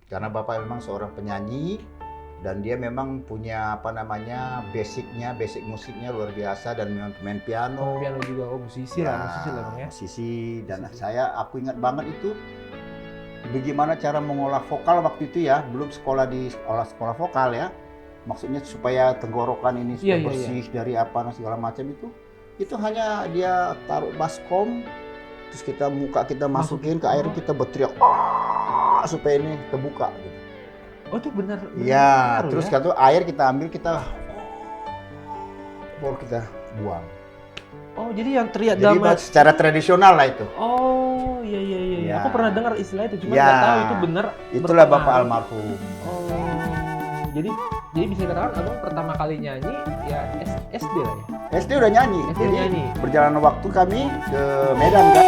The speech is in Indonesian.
Karena bapak memang seorang penyanyi dan dia memang punya basic musiknya luar biasa dan memang pemain piano. Piano juga, musisi lah bang ya. Musisi dan aku ingat banget itu bagaimana cara mengolah vokal waktu itu ya, belum sekolah di sekolah vokal ya. Maksudnya supaya tenggorokan ini supaya bersih dari segala macam itu hanya dia taruh baskom, terus kita masukin ke air, kita berteriak supaya ini terbuka gitu. Oh itu benar. Iya, terus air kita ambil, baru kita buang. Oh jadi yang teriak jadi secara tradisional lah itu. Oh iya. Aku pernah dengar istilah itu, cuma nggak tahu itu benar. Itulah bapak almarhum. Oh jadi bisa dikatakan abang pertama kali nyanyi ya SD lah ya. SD udah nyanyi. Jadi berjalan waktu kami ke Medan kan.